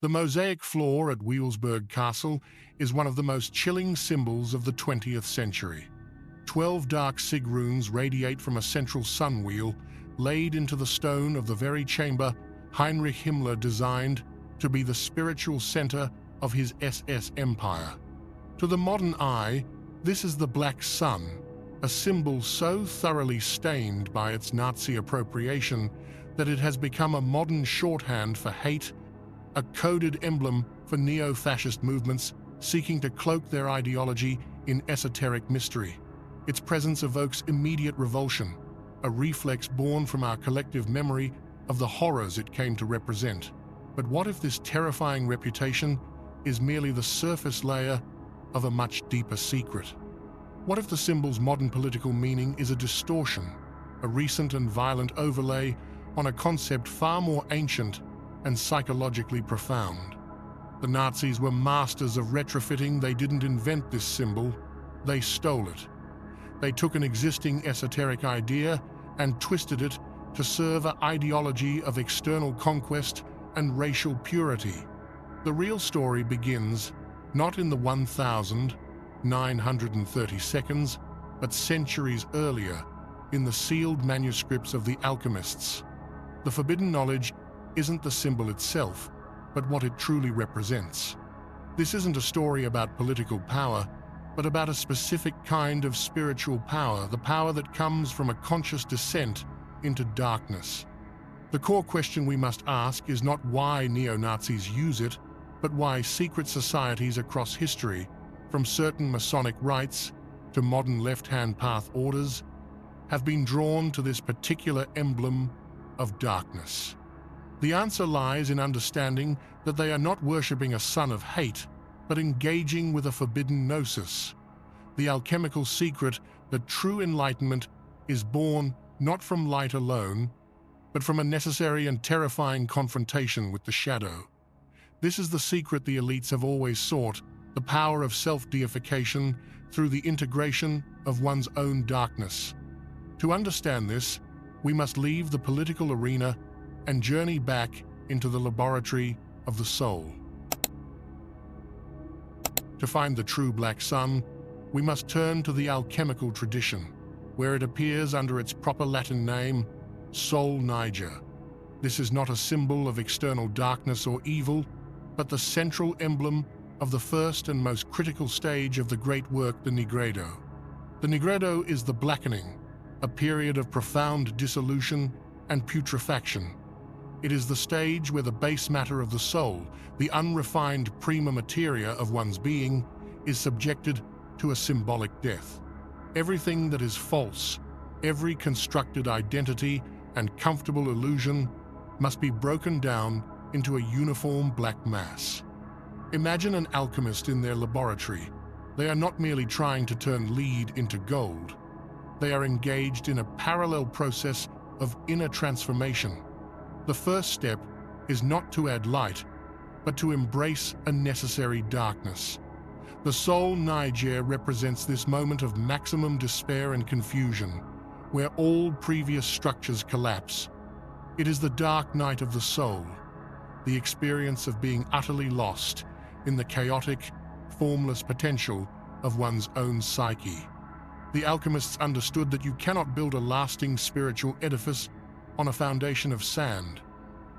The mosaic floor at Wewelsburg Castle is one of the most chilling symbols of the 20th century. 12 dark sig runes radiate from a central sun wheel, laid into the stone of the very chamber Heinrich Himmler designed to be the spiritual center of his SS empire. To the modern eye, this is the Black Sun, a symbol so thoroughly stained by its Nazi appropriation that it has become a modern shorthand for hate, a coded emblem for neo-fascist movements seeking to cloak their ideology in esoteric mystery. Its presence evokes immediate revulsion, a reflex born from our collective memory of the horrors it came to represent. But what if this terrifying reputation is merely the surface layer of a much deeper secret? What if the symbol's modern political meaning is a distortion, a recent and violent overlay on a concept far more ancient and psychologically profound? The Nazis were masters of retrofitting. They didn't invent this symbol, they stole it. They took an existing esoteric idea and twisted it to serve an ideology of external conquest and racial purity. The real story begins not in the 1930 seconds, but centuries earlier, in the sealed manuscripts of the alchemists. The forbidden knowledge isn't the symbol itself, but what it truly represents. This isn't a story about political power, but about a specific kind of spiritual power, the power that comes from a conscious descent into darkness. The core question we must ask is not why neo-Nazis use it, but why secret societies across history, from certain Masonic rites to modern left-hand path orders, have been drawn to this particular emblem of darkness. The answer lies in understanding that they are not worshipping a son of hate, but engaging with a forbidden gnosis, the alchemical secret that true enlightenment is born not from light alone, but from a necessary and terrifying confrontation with the shadow. This is the secret the elites have always sought, the power of self-deification through the integration of one's own darkness. To understand this, we must leave the political arena and journey back into the laboratory of the soul. To find the true Black Sun, we must turn to the alchemical tradition, where it appears under its proper Latin name, Sol Niger. This is not a symbol of external darkness or evil, but the central emblem of the first and most critical stage of the great work, the Nigredo. The Nigredo is the blackening, a period of profound dissolution and putrefaction. It is the stage where the base matter of the soul, the unrefined prima materia of one's being, is subjected to a symbolic death. Everything that is false, every constructed identity and comfortable illusion must be broken down into a uniform black mass. Imagine an alchemist in their laboratory. They are not merely trying to turn lead into gold. They are engaged in a parallel process of inner transformation. The first step is not to add light, but to embrace a necessary darkness. The Sol Niger represents this moment of maximum despair and confusion, where all previous structures collapse. It is the dark night of the soul, the experience of being utterly lost in the chaotic, formless potential of one's own psyche. The alchemists understood that you cannot build a lasting spiritual edifice on a foundation of sand.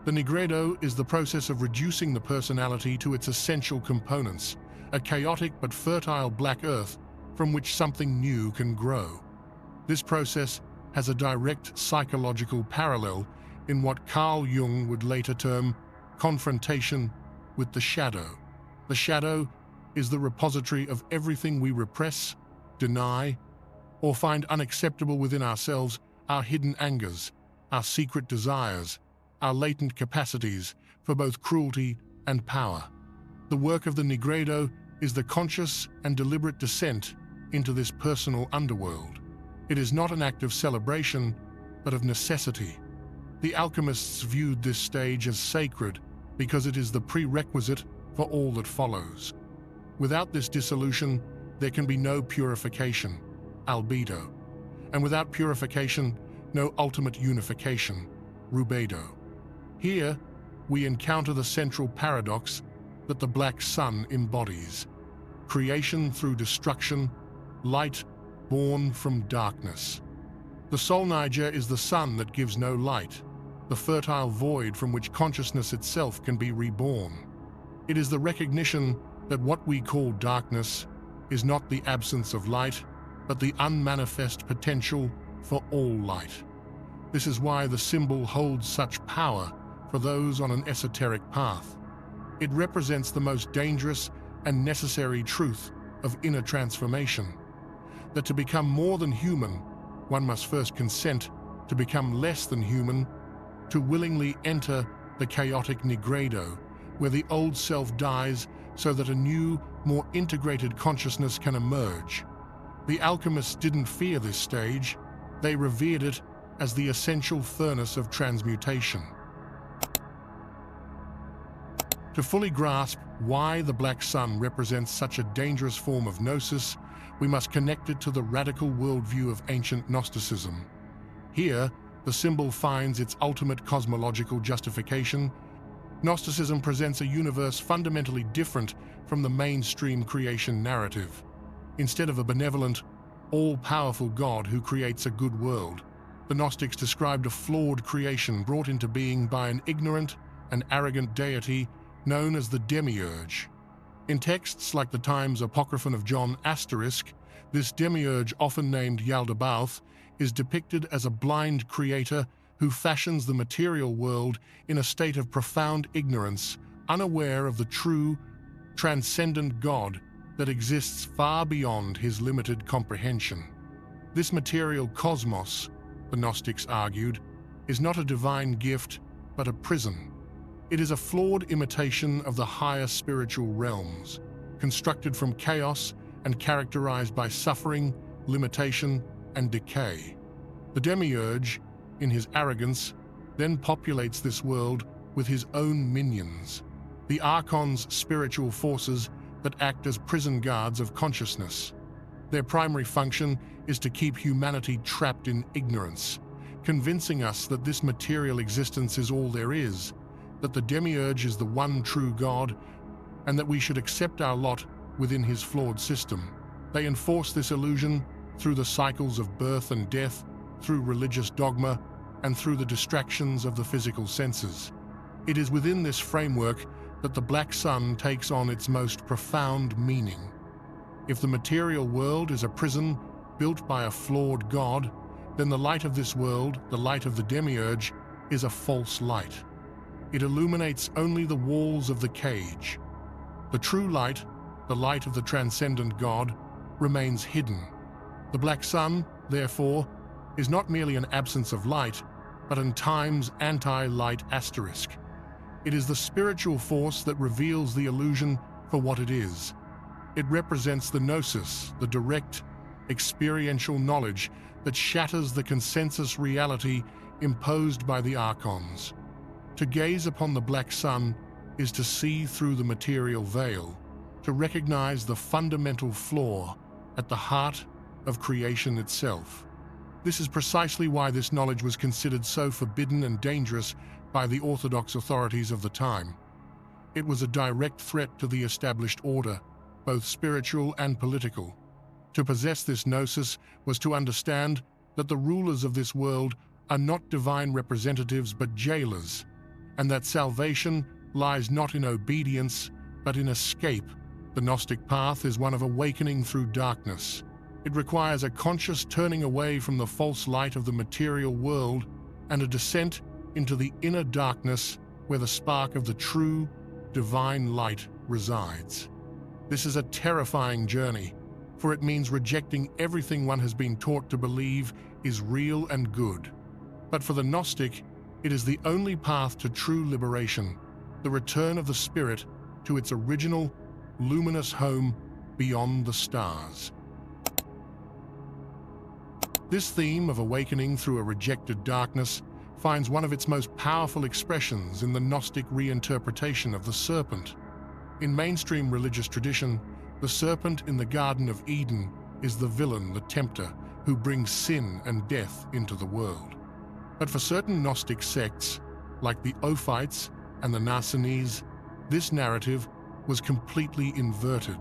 The Nigredo is the process of reducing the personality to its essential components, a chaotic but fertile black earth from which something new can grow. This process has a direct psychological parallel in what Carl Jung would later term confrontation with the shadow. The shadow is the repository of everything we repress, deny, or find unacceptable within ourselves, our hidden angers, our secret desires, our latent capacities for both cruelty and power. The work of the Nigredo is the conscious and deliberate descent into this personal underworld. It is not an act of celebration, but of necessity. The alchemists viewed this stage as sacred because it is the prerequisite for all that follows. Without this dissolution, there can be no purification, albedo, and without purification, no ultimate unification, rubedo. Here, we encounter the central paradox that the black sun embodies: creation through destruction, light born from darkness. The soul Niger is the sun that gives no light, the fertile void from which consciousness itself can be reborn. It is the recognition that what we call darkness is not the absence of light, but the unmanifest potential for all light. This is why the symbol holds such power for those on an esoteric path. It represents the most dangerous and necessary truth of inner transformation, that to become more than human, one must first consent to become less than human, to willingly enter the chaotic Nigredo, where the old self dies so that a new, more integrated consciousness can emerge. The alchemists didn't fear this stage, they revered it as the essential furnace of transmutation. To fully grasp why the black sun represents such a dangerous form of Gnosis, we must connect it to the radical worldview of ancient Gnosticism. Here, the symbol finds its ultimate cosmological justification. Gnosticism presents a universe fundamentally different from the mainstream creation narrative. Instead of a benevolent, all-powerful God who creates a good world, the Gnostics described a flawed creation brought into being by an ignorant and arrogant deity known as the demiurge. In texts like the Times Apocryphon of John Asterisk, this demiurge, often named Yaldabaoth, is depicted as a blind creator who fashions the material world in a state of profound ignorance, unaware of the true, transcendent God that exists far beyond his limited comprehension. This material cosmos, the Gnostics argued, is not a divine gift, but a prison. It is a flawed imitation of the higher spiritual realms, constructed from chaos and characterized by suffering, limitation, and decay. The demiurge, in his arrogance, then populates this world with his own minions, the archons, spiritual forces that act as prison guards of consciousness. Their primary function is to keep humanity trapped in ignorance, convincing us that this material existence is all there is, that the demiurge is the one true God, and that we should accept our lot within his flawed system. They enforce this illusion through the cycles of birth and death, through religious dogma, and through the distractions of the physical senses. It is within this framework that the black sun takes on its most profound meaning. If the material world is a prison built by a flawed God, then the light of this world, the light of the demiurge, is a false light. It illuminates only the walls of the cage. The true light, the light of the transcendent God, remains hidden. The black sun, therefore, is not merely an absence of light, but in time's anti-light asterisk. It is the spiritual force that reveals the illusion for what it is. It represents the gnosis, the direct, experiential knowledge that shatters the consensus reality imposed by the archons. To gaze upon the black sun is to see through the material veil, to recognize the fundamental flaw at the heart of creation itself. This is precisely why this knowledge was considered so forbidden and dangerous by the orthodox authorities of the time. It was a direct threat to the established order, both spiritual and political. To possess this gnosis was to understand that the rulers of this world are not divine representatives but jailers, and that salvation lies not in obedience but in escape. The Gnostic path is one of awakening through darkness. It requires a conscious turning away from the false light of the material world and a descent into the inner darkness where the spark of the true, divine light resides. This is a terrifying journey, for it means rejecting everything one has been taught to believe is real and good. But for the Gnostic, it is the only path to true liberation, the return of the spirit to its original, luminous home beyond the stars. This theme of awakening through a rejected darkness finds one of its most powerful expressions in the Gnostic reinterpretation of the serpent. In mainstream religious tradition, the serpent in the Garden of Eden is the villain, the tempter, who brings sin and death into the world. But for certain Gnostic sects, like the Ophites and the Narcines, this narrative was completely inverted.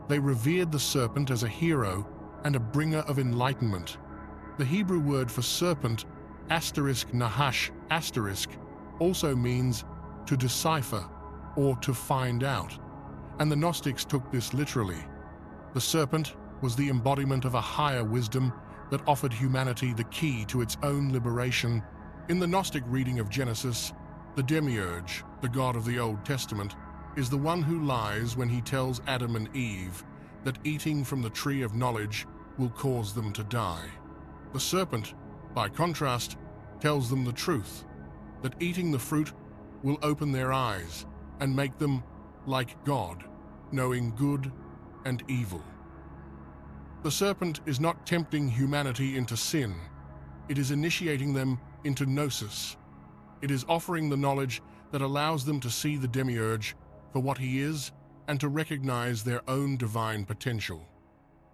They revered the serpent as a hero and a bringer of enlightenment. The Hebrew word for serpent, *nahash*, also means to decipher or to find out, and the Gnostics took this literally. The serpent was the embodiment of a higher wisdom that offered humanity the key to its own liberation. In the Gnostic reading of Genesis, the demiurge, the god of the Old Testament, is the one who lies when he tells Adam and Eve that eating from the tree of knowledge will cause them to die. The serpent, by contrast, tells them the truth, that eating the fruit will open their eyes and make them like God, knowing good and evil. The serpent is not tempting humanity into sin. It is initiating them into Gnosis. It is offering the knowledge that allows them to see the demiurge for what he is and to recognize their own divine potential.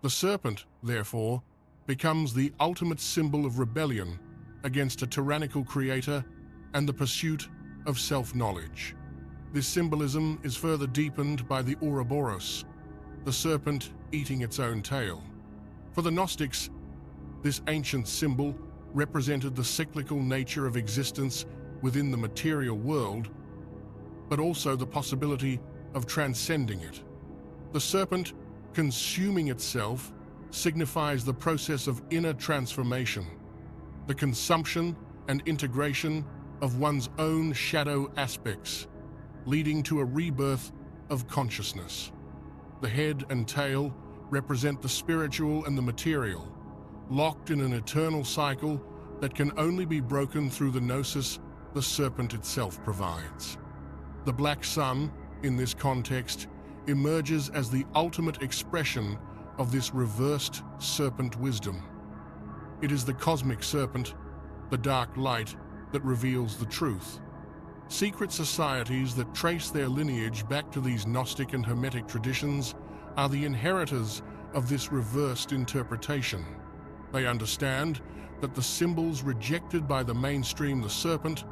The serpent, therefore, becomes the ultimate symbol of rebellion against a tyrannical creator and the pursuit of self-knowledge. This symbolism is further deepened by the Ouroboros, the serpent eating its own tail. For the Gnostics, this ancient symbol represented the cyclical nature of existence within the material world, but also the possibility of transcending it. The serpent, consuming itself, signifies the process of inner transformation, the consumption and integration of one's own shadow aspects, leading to a rebirth of consciousness. The head and tail represent the spiritual and the material, locked in an eternal cycle that can only be broken through the gnosis the serpent itself provides. The black sun, in this context, emerges as the ultimate expression of this reversed serpent wisdom. It is the cosmic serpent, the dark light, that reveals the truth. Secret societies that trace their lineage back to these Gnostic and Hermetic traditions are the inheritors of this reversed interpretation. They understand that the symbols rejected by the mainstream, the serpent,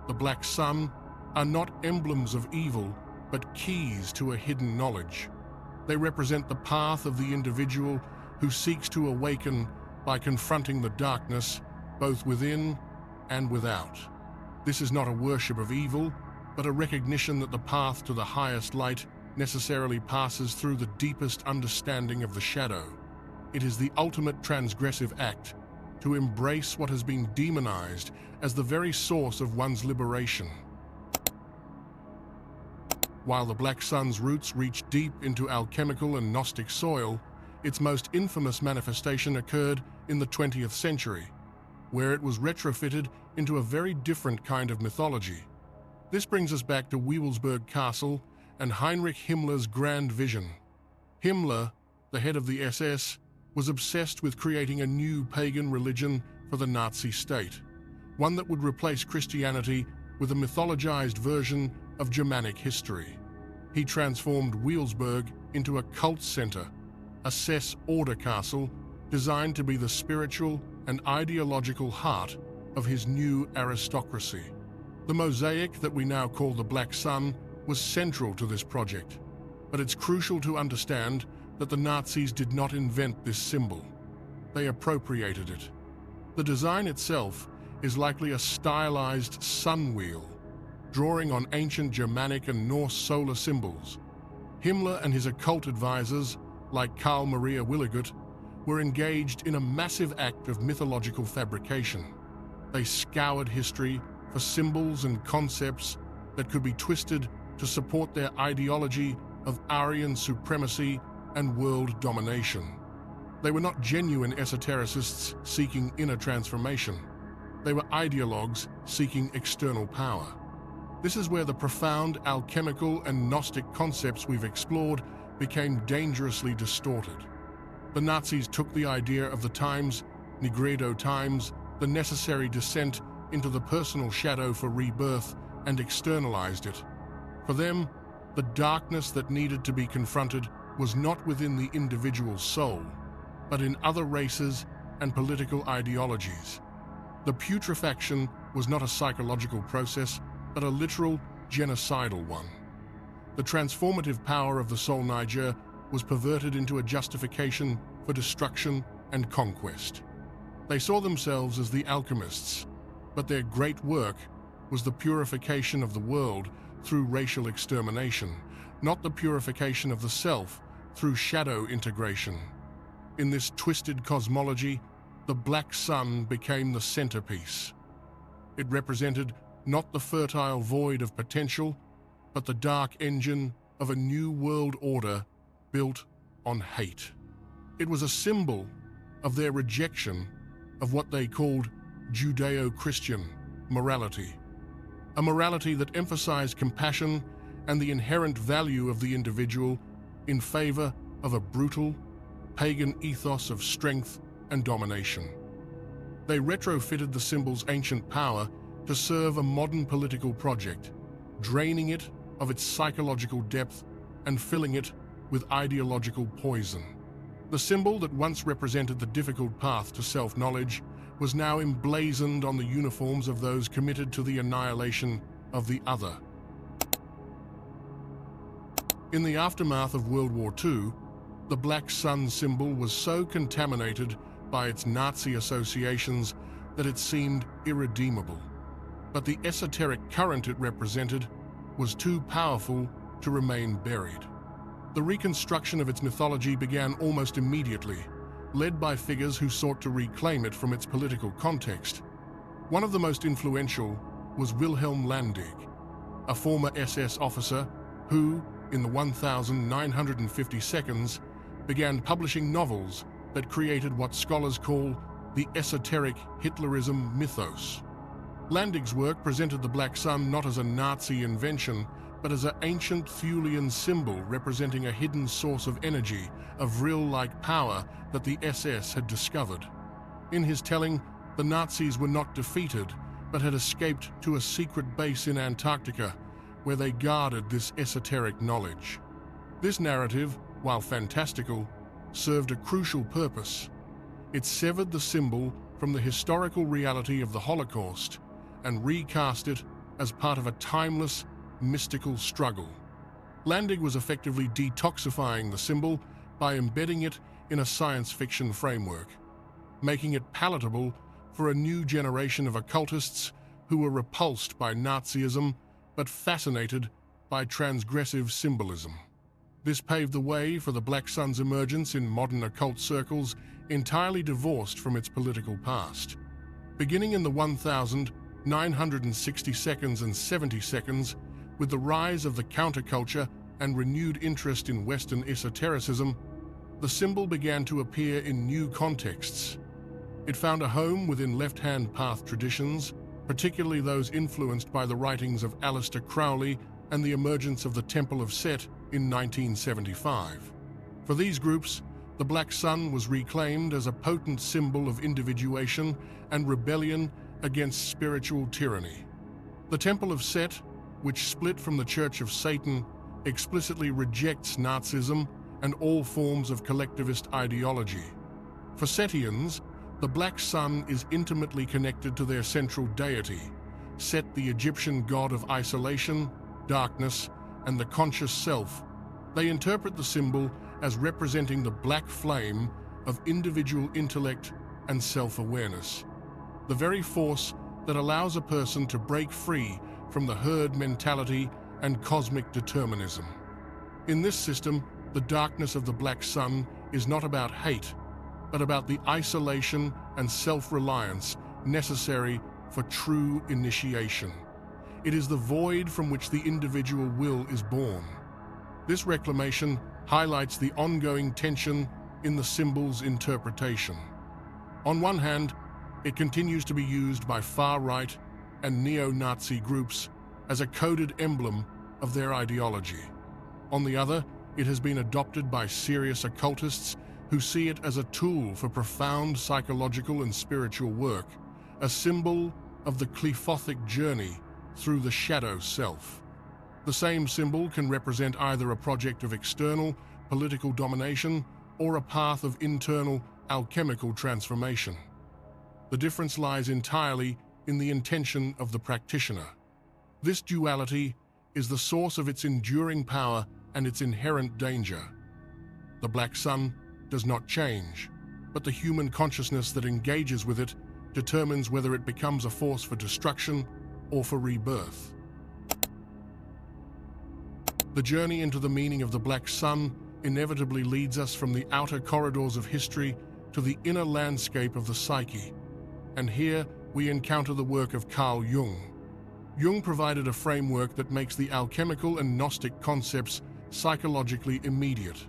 the black sun, are not emblems of evil, but keys to a hidden knowledge. They represent the path of the individual who seeks to awaken by confronting the darkness, both within and without. This is not a worship of evil, but a recognition that the path to the highest light necessarily passes through the deepest understanding of the shadow. It is the ultimate transgressive act to embrace what has been demonized as the very source of one's liberation. While the black sun's roots reach deep into alchemical and Gnostic soil, its most infamous manifestation occurred in the 20th century, where it was retrofitted into a very different kind of mythology. This brings us back to Wewelsburg Castle and Heinrich Himmler's grand vision. Himmler, the head of the SS, was obsessed with creating a new pagan religion for the Nazi state, one that would replace Christianity with a mythologized version of Germanic history. He transformed Wewelsburg into a cult center, a SS order castle designed to be the spiritual and ideological heart of his new aristocracy. The mosaic that we now call the Black Sun was central to this project, but it's crucial to understand that the Nazis did not invent this symbol. They appropriated it. The design itself is likely a stylized sun wheel, drawing on ancient Germanic and Norse solar symbols. Himmler and his occult advisors, like Carl Maria Willigut, were engaged in a massive act of mythological fabrication. They scoured history for symbols and concepts that could be twisted to support their ideology of Aryan supremacy and world domination. They were not genuine esotericists seeking inner transformation. They were ideologues seeking external power. This is where the profound alchemical and Gnostic concepts we've explored became dangerously distorted. The Nazis took the idea of the times, Nigredo times, the necessary descent into the personal shadow for rebirth, and externalized it. For them, the darkness that needed to be confronted was not within the individual's soul, but in other races and political ideologies. The putrefaction was not a psychological process, but a literal genocidal one. The transformative power of the soul Niger was perverted into a justification for destruction and conquest. They saw themselves as the alchemists, but their great work was the purification of the world through racial extermination, not the purification of the self through shadow integration. In this twisted cosmology, the black sun became the centerpiece. It represented not the fertile void of potential, but the dark engine of a new world order built on hate. It was a symbol of their rejection of what they called Judeo-Christian morality, a morality that emphasized compassion and the inherent value of the individual in favor of a brutal, pagan ethos of strength and domination. They retrofitted the symbol's ancient power to serve a modern political project, draining it of its psychological depth and filling it with ideological poison. The symbol that once represented the difficult path to self-knowledge was now emblazoned on the uniforms of those committed to the annihilation of the other. In the aftermath of World War II, the Black Sun symbol was so contaminated by its Nazi associations that it seemed irredeemable. But the esoteric current it represented was too powerful to remain buried. The reconstruction of its mythology began almost immediately, led by figures who sought to reclaim it from its political context. One of the most influential was Wilhelm Landig, a former SS officer who, in the 1950 seconds, began publishing novels that created what scholars call the esoteric Hitlerism mythos. Landig's work presented the Black Sun not as a Nazi invention, but as an ancient Thulian symbol representing a hidden source of energy, of vril-like power that the SS had discovered. In his telling, the Nazis were not defeated, but had escaped to a secret base in Antarctica, where they guarded this esoteric knowledge. This narrative, while fantastical, served a crucial purpose. It severed the symbol from the historical reality of the Holocaust and recast it as part of a timeless, mystical struggle. Landig was effectively detoxifying the symbol by embedding it in a science fiction framework, making it palatable for a new generation of occultists who were repulsed by Nazism but fascinated by transgressive symbolism. This paved the way for the Black Sun's emergence in modern occult circles, entirely divorced from its political past. Beginning in the 1960 seconds and 70 seconds, with the rise of the counterculture and renewed interest in Western esotericism, the symbol began to appear in new contexts. It found a home within left-hand path traditions, particularly those influenced by the writings of Aleister Crowley and the emergence of the Temple of Set in 1975. For these groups, the Black Sun was reclaimed as a potent symbol of individuation and rebellion against spiritual tyranny. The Temple of Set, which split from the Church of Satan, explicitly rejects Nazism and all forms of collectivist ideology. For Setians, the Black Sun is intimately connected to their central deity, Set, the Egyptian god of isolation, darkness, and the conscious self. They interpret the symbol as representing the black flame of individual intellect and self-awareness, the very force that allows a person to break free from the herd mentality and cosmic determinism. In this system, the darkness of the Black Sun is not about hate, but about the isolation and self-reliance necessary for true initiation. It is the void from which the individual will is born. This reclamation highlights the ongoing tension in the symbol's interpretation. On one hand, it continues to be used by far-right and neo-Nazi groups as a coded emblem of their ideology. On the other, it has been adopted by serious occultists who see it as a tool for profound psychological and spiritual work, a symbol of the Qliphothic journey through the shadow self. The same symbol can represent either a project of external political domination or a path of internal alchemical transformation. The difference lies entirely in the intention of the practitioner. This duality is the source of its enduring power and its inherent danger. The black sun does not change, but the human consciousness that engages with it determines whether it becomes a force for destruction or for rebirth. The journey into the meaning of the black sun inevitably leads us from the outer corridors of history to the inner landscape of the psyche. And here we encounter the work of Carl Jung. Jung provided a framework that makes the alchemical and Gnostic concepts psychologically immediate.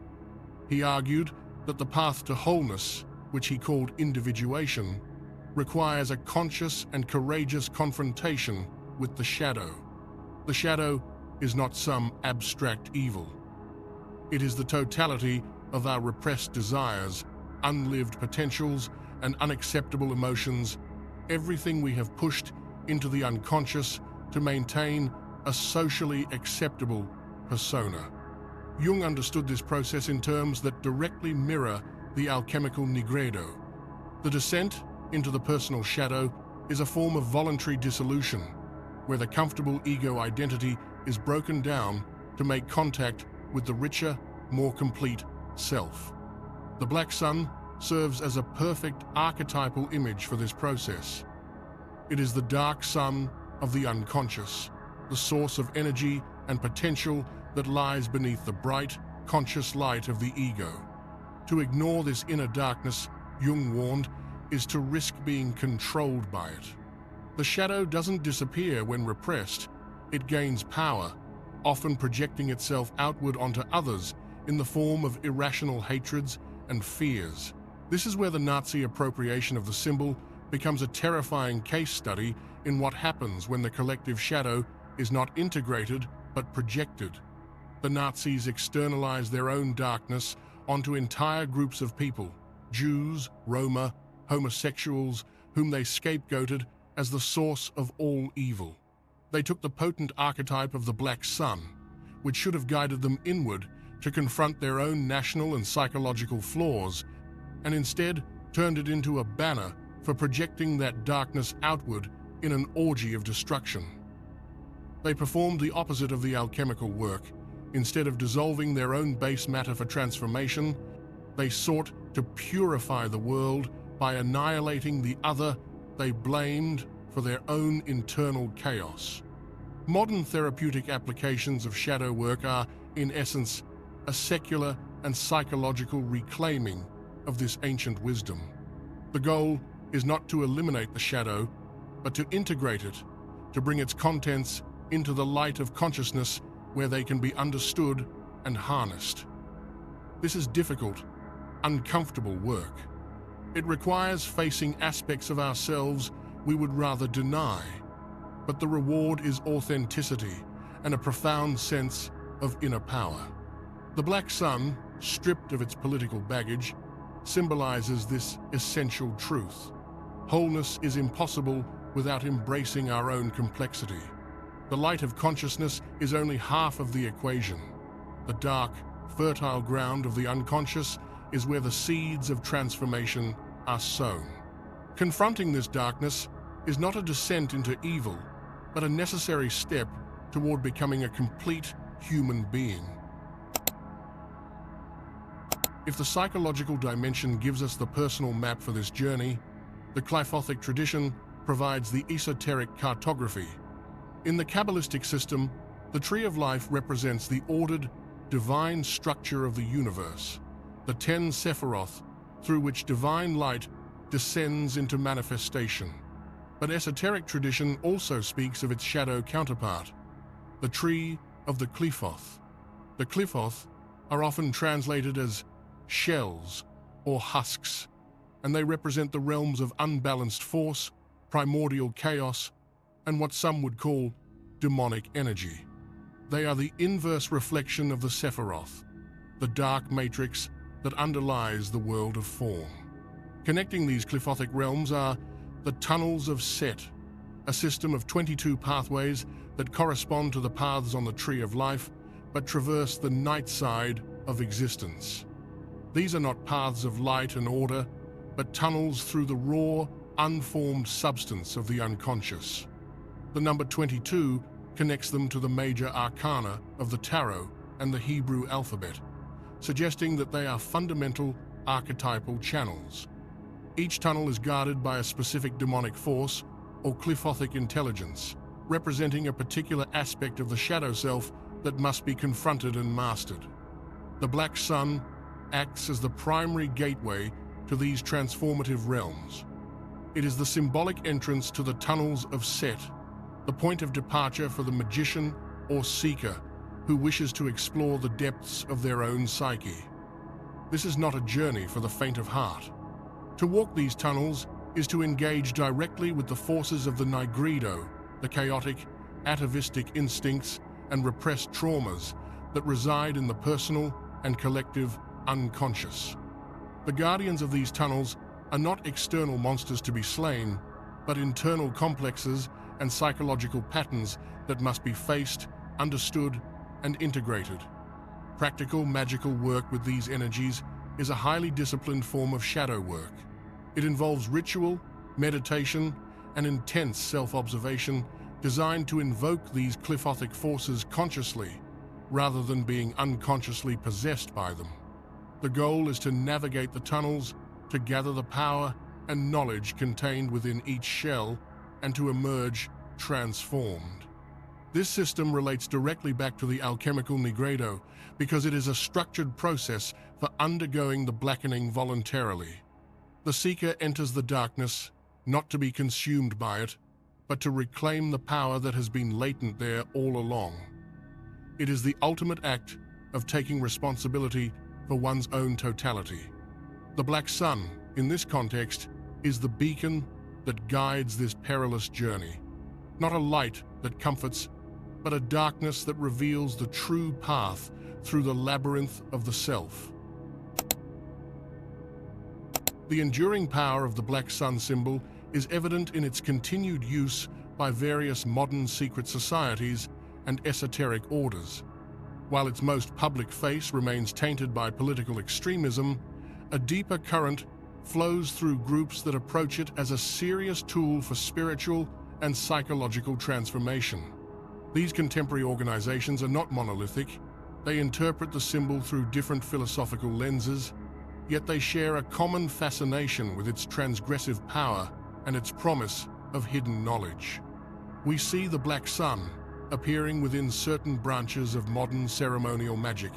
He argued that the path to wholeness, which he called individuation, requires a conscious and courageous confrontation with the shadow. The shadow is not some abstract evil. It is the totality of our repressed desires, unlived potentials, and unacceptable emotions, everything we have pushed into the unconscious to maintain a socially acceptable persona. Jung understood this process in terms that directly mirror the alchemical Nigredo. The descent into the personal shadow is a form of voluntary dissolution, where the comfortable ego identity is broken down to make contact with the richer, more complete self. The black sun serves as a perfect archetypal image for this process. It is the dark sun of the unconscious, the source of energy and potential that lies beneath the bright, conscious light of the ego. To ignore this inner darkness, Jung warned, is to risk being controlled by it. The shadow doesn't disappear when repressed, it gains power, often projecting itself outward onto others in the form of irrational hatreds and fears. This is where the Nazi appropriation of the symbol becomes a terrifying case study in what happens when the collective shadow is not integrated but projected. The Nazis externalized their own darkness onto entire groups of people, Jews, Roma, homosexuals, whom they scapegoated as the source of all evil. They took the potent archetype of the black sun, which should have guided them inward to confront their own national and psychological flaws, and instead turned it into a banner for projecting that darkness outward in an orgy of destruction. They performed the opposite of the alchemical work. Instead of dissolving their own base matter for transformation, they sought to purify the world by annihilating the other they blamed for their own internal chaos. Modern therapeutic applications of shadow work are, in essence, a secular and psychological reclaiming of this ancient wisdom. The goal is not to eliminate the shadow, but to integrate it, to bring its contents into the light of consciousness where they can be understood and harnessed. This is difficult, uncomfortable work. It requires facing aspects of ourselves we would rather deny, but the reward is authenticity and a profound sense of inner power. The black sun, stripped of its political baggage, symbolizes this essential truth. Wholeness is impossible without embracing our own complexity. The light of consciousness is only half of the equation. The dark, fertile ground of the unconscious is where the seeds of transformation are sown. Confronting this darkness is not a descent into evil, but a necessary step toward becoming a complete human being. If the psychological dimension gives us the personal map for this journey, the Qliphothic tradition provides the esoteric cartography. In the Kabbalistic system, the Tree of Life represents the ordered, divine structure of the universe, the 10 Sephiroth through which divine light descends into manifestation. But esoteric tradition also speaks of its shadow counterpart, the Tree of the Qliphoth. The Qliphoth are often translated as shells or husks, and they represent the realms of unbalanced force, primordial chaos, and what some would call demonic energy. They are the inverse reflection of the Sephiroth, the dark matrix that underlies the world of form. Connecting these Qliphothic realms are the Tunnels of Set, a system of 22 pathways that correspond to the paths on the Tree of Life, but traverse the night side of existence. These are not paths of light and order, but tunnels through the raw, unformed substance of the unconscious. The number 22 connects them to the major arcana of the tarot and the Hebrew alphabet, suggesting that they are fundamental archetypal channels. Each tunnel is guarded by a specific demonic force or Qliphothic intelligence, representing a particular aspect of the shadow self that must be confronted and mastered. The Black Sun acts as the primary gateway to these transformative realms. It is the symbolic entrance to the tunnels of Set, the point of departure for the magician or seeker who wishes to explore the depths of their own psyche. This is not a journey for the faint of heart. To walk these tunnels is to engage directly with the forces of the Nigredo, the chaotic, atavistic instincts and repressed traumas that reside in the personal and collective unconscious. The guardians of these tunnels are not external monsters to be slain, but internal complexes and psychological patterns that must be faced, understood, and integrated. Practical magical work with these energies is a highly disciplined form of shadow work. It involves ritual, meditation, and intense self-observation designed to invoke these Qliphothic forces consciously, rather than being unconsciously possessed by them. The goal is to navigate the tunnels, to gather the power and knowledge contained within each shell, and to emerge transformed. This system relates directly back to the alchemical Nigredo because it is a structured process for undergoing the blackening voluntarily. The seeker enters the darkness, not to be consumed by it, but to reclaim the power that has been latent there all along. It is the ultimate act of taking responsibility for one's own totality. The Black Sun, in this context, is the beacon that guides this perilous journey. Not a light that comforts, but a darkness that reveals the true path through the labyrinth of the self. The enduring power of the Black Sun symbol is evident in its continued use by various modern secret societies and esoteric orders. While its most public face remains tainted by political extremism, a deeper current flows through groups that approach it as a serious tool for spiritual and psychological transformation. These contemporary organizations are not monolithic. They interpret the symbol through different philosophical lenses, yet they share a common fascination with its transgressive power and its promise of hidden knowledge. We see the Black Sun appearing within certain branches of modern ceremonial magic,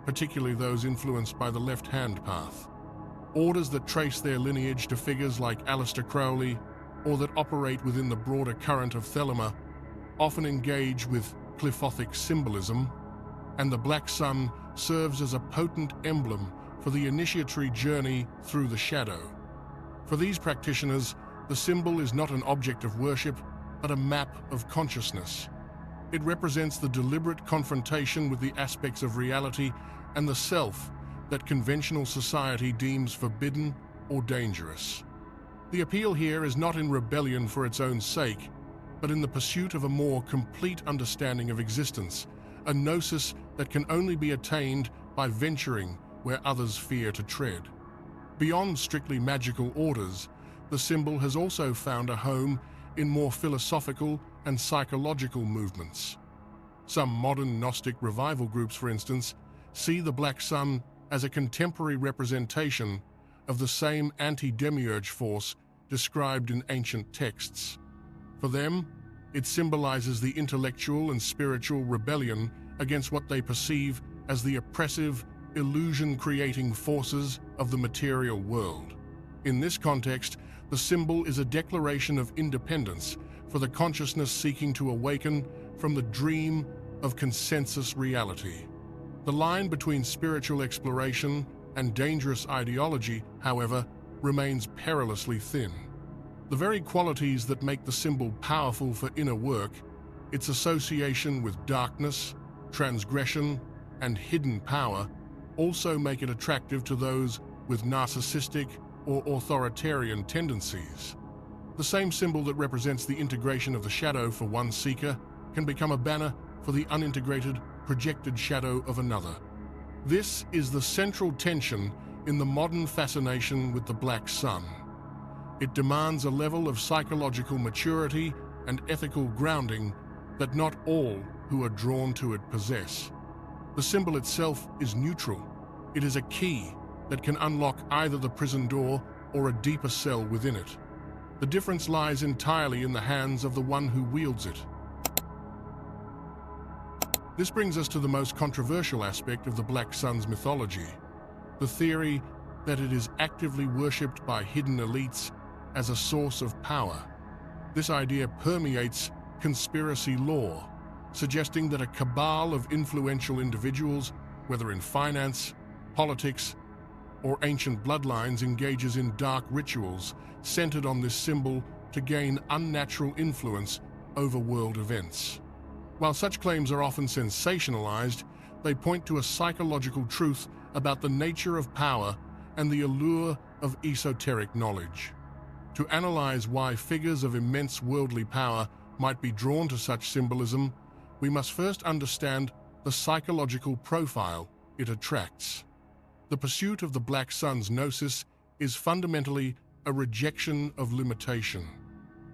particularly those influenced by the left-hand path. Orders that trace their lineage to figures like Aleister Crowley or that operate within the broader current of Thelema often engage with Qliphothic symbolism, and the Black Sun serves as a potent emblem for the initiatory journey through the shadow. For these practitioners, the symbol is not an object of worship, but a map of consciousness. It represents the deliberate confrontation with the aspects of reality and the self that conventional society deems forbidden or dangerous. The appeal here is not in rebellion for its own sake, but in the pursuit of a more complete understanding of existence, a gnosis that can only be attained by venturing where others fear to tread. Beyond strictly magical orders, the symbol has also found a home in more philosophical and psychological movements. Some modern Gnostic revival groups, for instance, see the Black Sun as a contemporary representation of the same anti-demiurge force described in ancient texts. For them, it symbolizes the intellectual and spiritual rebellion against what they perceive as the oppressive, illusion-creating forces of the material world. In this context, the symbol is a declaration of independence for the consciousness seeking to awaken from the dream of consensus reality. The line between spiritual exploration and dangerous ideology, however, remains perilously thin. The very qualities that make the symbol powerful for inner work, its association with darkness, transgression, and hidden power, also make it attractive to those with narcissistic or authoritarian tendencies. The same symbol that represents the integration of the shadow for one seeker can become a banner for the unintegrated, projected shadow of another. This is the central tension in the modern fascination with the Black Sun. It demands a level of psychological maturity and ethical grounding that not all who are drawn to it possess. The symbol itself is neutral. It is a key that can unlock either the prison door or a deeper cell within it. The difference lies entirely in the hands of the one who wields it. This brings us to the most controversial aspect of the Black Sun's mythology, the theory that it is actively worshipped by hidden elites as a source of power. This idea permeates conspiracy lore, suggesting that a cabal of influential individuals, whether in finance, politics, or ancient bloodlines, engages in dark rituals centered on this symbol to gain unnatural influence over world events. While such claims are often sensationalized, they point to a psychological truth about the nature of power and the allure of esoteric knowledge. To analyze why figures of immense worldly power might be drawn to such symbolism, we must first understand the psychological profile it attracts. The pursuit of the Black Sun's Gnosis is fundamentally a rejection of limitation.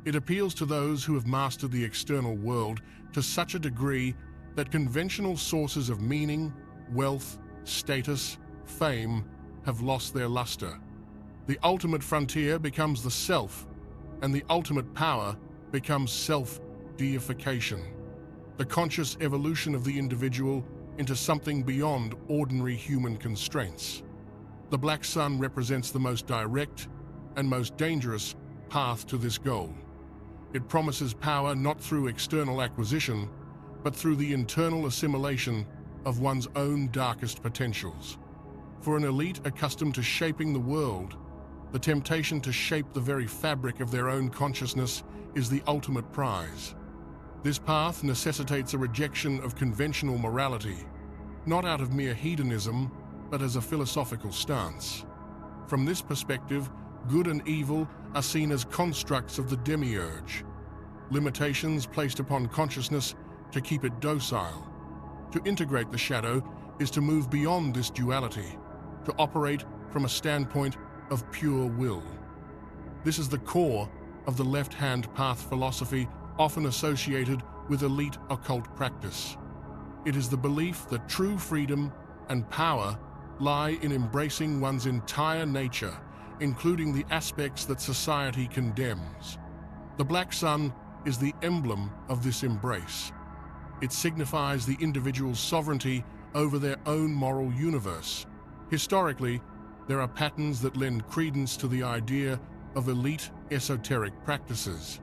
It appeals to those who have mastered the external world to such a degree that conventional sources of meaning, wealth, status, fame have lost their luster. The ultimate frontier becomes the self, and the ultimate power becomes self-deification, the conscious evolution of the individual into something beyond ordinary human constraints. The Black Sun represents the most direct and most dangerous path to this goal. It promises power not through external acquisition, but through the internal assimilation of one's own darkest potentials. For an elite accustomed to shaping the world, the temptation to shape the very fabric of their own consciousness is the ultimate prize. This path necessitates a rejection of conventional morality, not out of mere hedonism, but as a philosophical stance. From this perspective, good and evil are seen as constructs of the demiurge, limitations placed upon consciousness to keep it docile. To integrate the shadow is to move beyond this duality, to operate from a standpoint of pure will. This is the core of the left-hand path philosophy often associated with elite occult practice. It is the belief that true freedom and power lie in embracing one's entire nature, including the aspects that society condemns. The Black Sun is the emblem of this embrace. It signifies the individual's sovereignty over their own moral universe. Historically, there are patterns that lend credence to the idea of elite esoteric practices.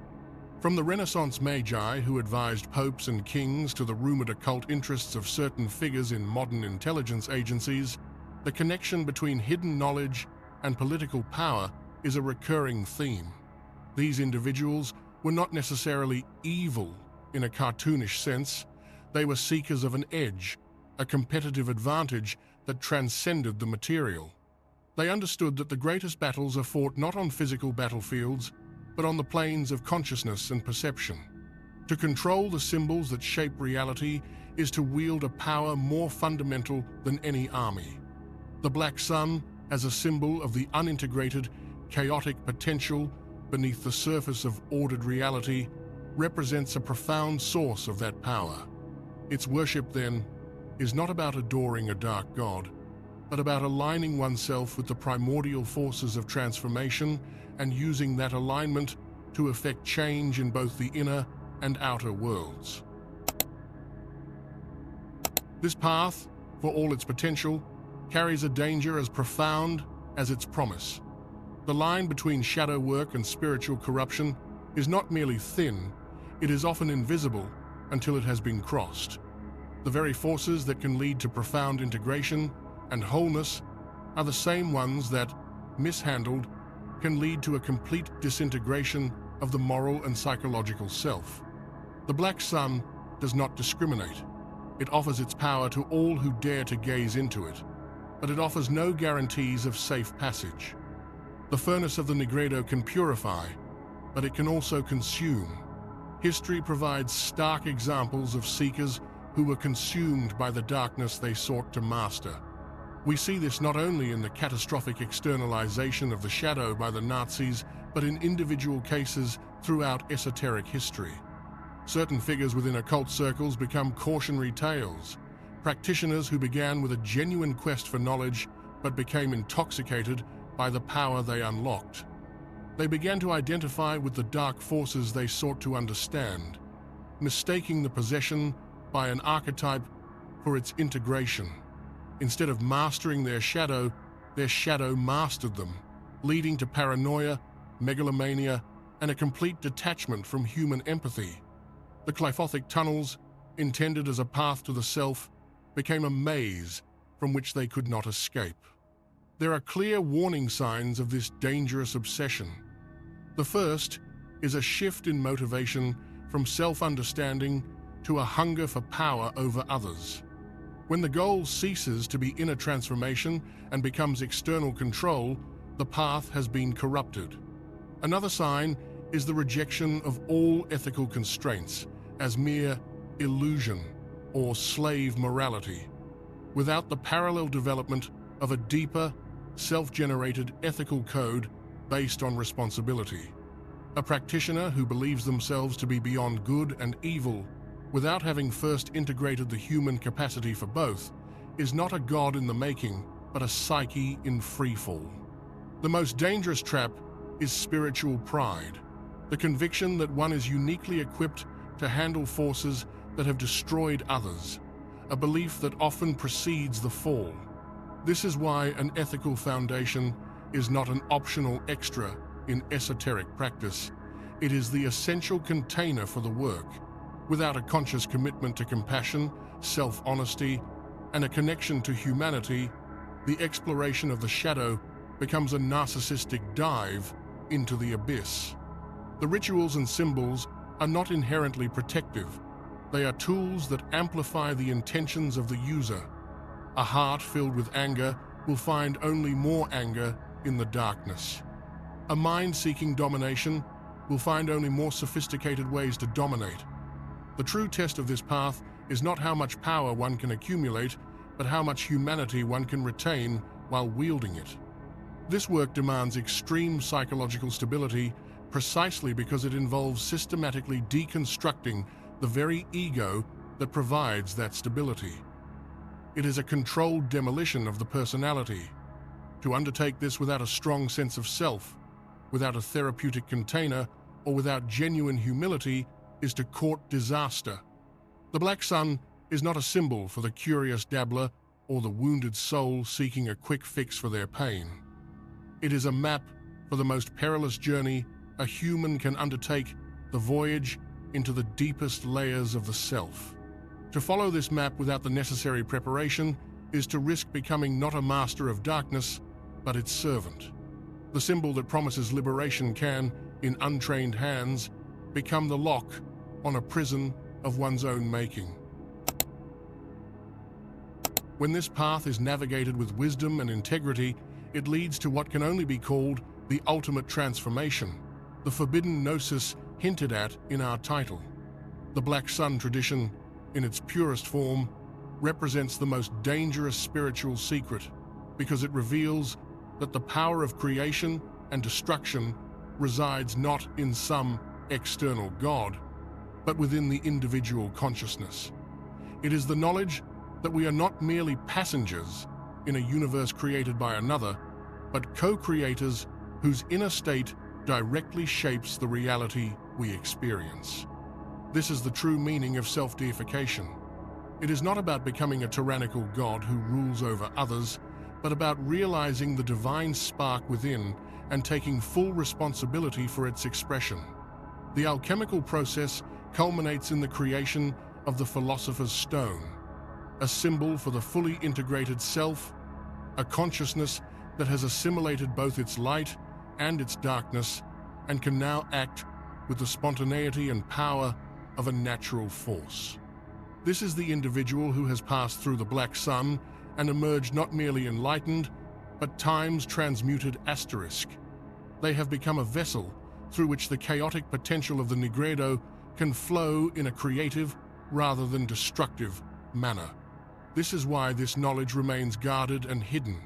From the Renaissance magi who advised popes and kings to the rumored occult interests of certain figures in modern intelligence agencies, the connection between hidden knowledge and political power is a recurring theme. These individuals were not necessarily evil in a cartoonish sense. They were seekers of an edge, a competitive advantage that transcended the material. They understood that the greatest battles are fought not on physical battlefields, but on the planes of consciousness and perception. To control the symbols that shape reality is to wield a power more fundamental than any army. The Black Sun, as a symbol of the unintegrated, chaotic potential beneath the surface of ordered reality, represents a profound source of that power. Its worship, then, is not about adoring a dark god, but about aligning oneself with the primordial forces of transformation and using that alignment to effect change in both the inner and outer worlds. This path, for all its potential, carries a danger as profound as its promise. The line between shadow work and spiritual corruption is not merely thin, it is often invisible until it has been crossed. The very forces that can lead to profound integration and wholeness are the same ones that, mishandled, can lead to a complete disintegration of the moral and psychological self. The Black Sun does not discriminate. It offers its power to all who dare to gaze into it, but it offers no guarantees of safe passage. The furnace of the Nigredo can purify, but it can also consume. History provides stark examples of seekers who were consumed by the darkness they sought to master. We see this not only in the catastrophic externalization of the shadow by the Nazis, but in individual cases throughout esoteric history. Certain figures within occult circles become cautionary tales, practitioners who began with a genuine quest for knowledge but became intoxicated by the power they unlocked. They began to identify with the dark forces they sought to understand, mistaking the possession by an archetype for its integration. Instead of mastering their shadow mastered them, leading to paranoia, megalomania, and a complete detachment from human empathy. The Qliphothic tunnels, intended as a path to the self, became a maze from which they could not escape. There are clear warning signs of this dangerous obsession. The first is a shift in motivation from self-understanding to a hunger for power over others. When the goal ceases to be inner transformation and becomes external control, the path has been corrupted. Another sign is the rejection of all ethical constraints as mere illusion or slave morality, without the parallel development of a deeper, self-generated ethical code based on responsibility. A practitioner who believes themselves to be beyond good and evil, without having first integrated the human capacity for both, is not a god in the making, but a psyche in freefall. The most dangerous trap is spiritual pride, the conviction that one is uniquely equipped to handle forces that have destroyed others, a belief that often precedes the fall. This is why an ethical foundation is not an optional extra in esoteric practice. It is the essential container for the work. Without a conscious commitment to compassion, self-honesty, and a connection to humanity, the exploration of the shadow becomes a narcissistic dive into the abyss. The rituals and symbols are not inherently protective. They are tools that amplify the intentions of the user. A heart filled with anger will find only more anger in the darkness. A mind seeking domination will find only more sophisticated ways to dominate. The true test of this path is not how much power one can accumulate, but how much humanity one can retain while wielding it. This work demands extreme psychological stability precisely because it involves systematically deconstructing the very ego that provides that stability. It is a controlled demolition of the personality. To undertake this without a strong sense of self, without a therapeutic container, or without genuine humility is to court disaster. The black sun is not a symbol for the curious dabbler or the wounded soul seeking a quick fix for their pain. It is a map for the most perilous journey a human can undertake, the voyage into the deepest layers of the self. To follow this map without the necessary preparation is to risk becoming not a master of darkness, but its servant. The symbol that promises liberation can, in untrained hands, become the lock on a prison of one's own making. When this path is navigated with wisdom and integrity, it leads to what can only be called the ultimate transformation, the forbidden Gnosis hinted at in our title. The Black Sun tradition, in its purest form, represents the most dangerous spiritual secret because it reveals that the power of creation and destruction resides not in some external god, but within the individual consciousness. It is the knowledge that we are not merely passengers in a universe created by another, but co-creators whose inner state directly shapes the reality we experience. This is the true meaning of self-deification. It is not about becoming a tyrannical god who rules over others, but about realizing the divine spark within and taking full responsibility for its expression. The alchemical process culminates in the creation of the philosopher's stone, a symbol for the fully integrated self, a consciousness that has assimilated both its light and its darkness and can now act with the spontaneity and power of a natural force. This is the individual who has passed through the black sun and emerged not merely enlightened, but time's transmuted asterisk. They have become a vessel through which the chaotic potential of the Nigredo can flow in a creative rather than destructive manner. This is why this knowledge remains guarded and hidden.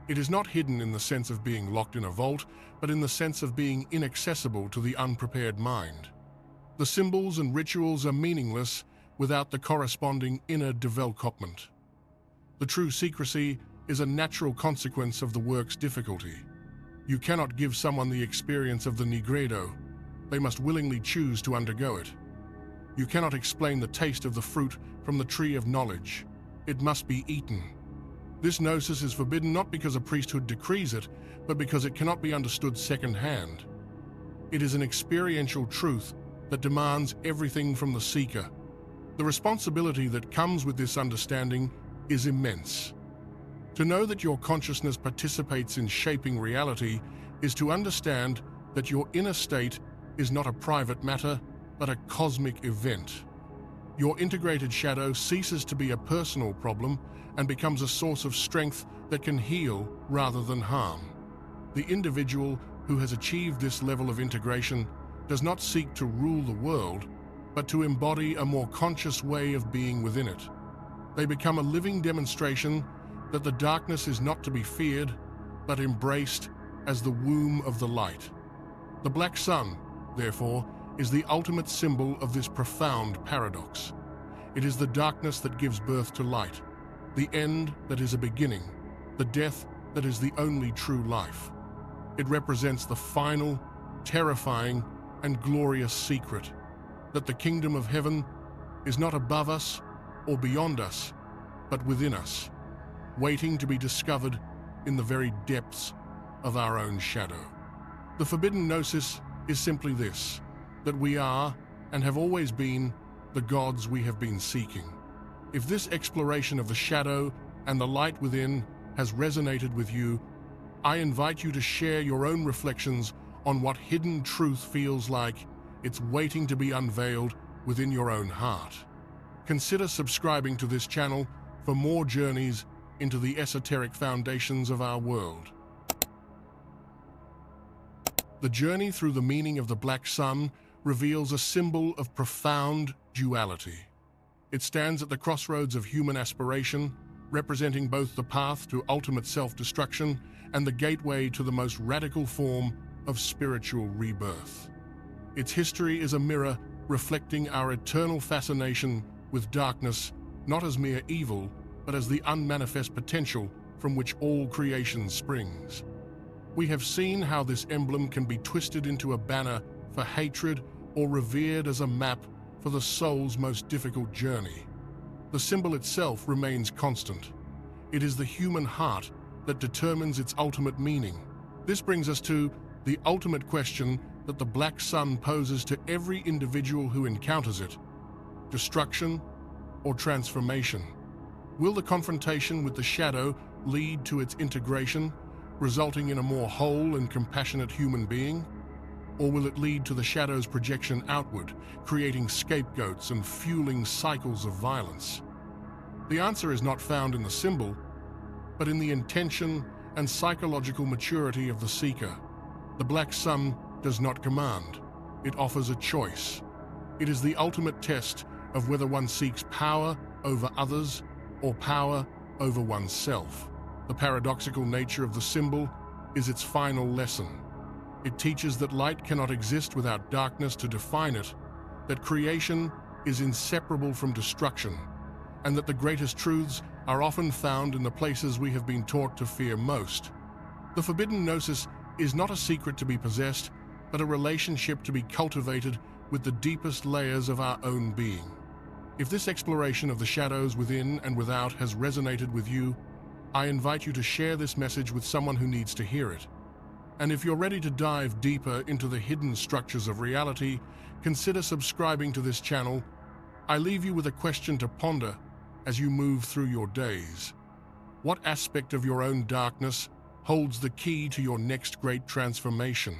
It is not hidden in the sense of being locked in a vault, but in the sense of being inaccessible to the unprepared mind. The symbols and rituals are meaningless without the corresponding inner development. The true secrecy is a natural consequence of the work's difficulty. You cannot give someone the experience of the Nigredo. They must willingly choose to undergo it. You cannot explain the taste of the fruit from the tree of knowledge. It must be eaten. This gnosis is forbidden not because a priesthood decrees it, but because it cannot be understood second-hand. It is an experiential truth that demands everything from the seeker. The responsibility that comes with this understanding is immense. To know that your consciousness participates in shaping reality is to understand that your inner state is not a private matter, but a cosmic event. Your integrated shadow ceases to be a personal problem and becomes a source of strength that can heal rather than harm. The individual who has achieved this level of integration does not seek to rule the world, but to embody a more conscious way of being within it. They become a living demonstration that the darkness is not to be feared, but embraced as the womb of the light. The black sun, therefore, is the ultimate symbol of this profound paradox. It is the darkness that gives birth to light, the end that is a beginning, the death that is the only true life. It represents the final, terrifying, and glorious secret that the kingdom of heaven is not above us or beyond us, but within us, waiting to be discovered in the very depths of our own shadow. The forbidden gnosis is simply this, that we are, and have always been, the gods we have been seeking. If this exploration of the shadow and the light within has resonated with you, I invite you to share your own reflections on what hidden truth feels like it's waiting to be unveiled within your own heart. Consider subscribing to this channel for more journeys into the esoteric foundations of our world. The journey through the meaning of the black sun reveals a symbol of profound duality. It stands at the crossroads of human aspiration, representing both the path to ultimate self-destruction and the gateway to the most radical form of spiritual rebirth. Its history is a mirror reflecting our eternal fascination with darkness, not as mere evil, but as the unmanifest potential from which all creation springs. We have seen how this emblem can be twisted into a banner for hatred or revered as a map for the soul's most difficult journey. The symbol itself remains constant. It is the human heart that determines its ultimate meaning. This brings us to the ultimate question that the black sun poses to every individual who encounters it: destruction or transformation? Will the confrontation with the shadow lead to its integration, resulting in a more whole and compassionate human being? Or will it lead to the shadow's projection outward, creating scapegoats and fueling cycles of violence? The answer is not found in the symbol, but in the intention and psychological maturity of the seeker. The black sun does not command. It offers a choice. It is the ultimate test of whether one seeks power over others or power over oneself. The paradoxical nature of the symbol is its final lesson. It teaches that light cannot exist without darkness to define it, that creation is inseparable from destruction, and that the greatest truths are often found in the places we have been taught to fear most. The forbidden gnosis is not a secret to be possessed, but a relationship to be cultivated with the deepest layers of our own being. If this exploration of the shadows within and without has resonated with you, I invite you to share this message with someone who needs to hear it. And if you're ready to dive deeper into the hidden structures of reality, consider subscribing to this channel. I leave you with a question to ponder as you move through your days. What aspect of your own darkness holds the key to your next great transformation?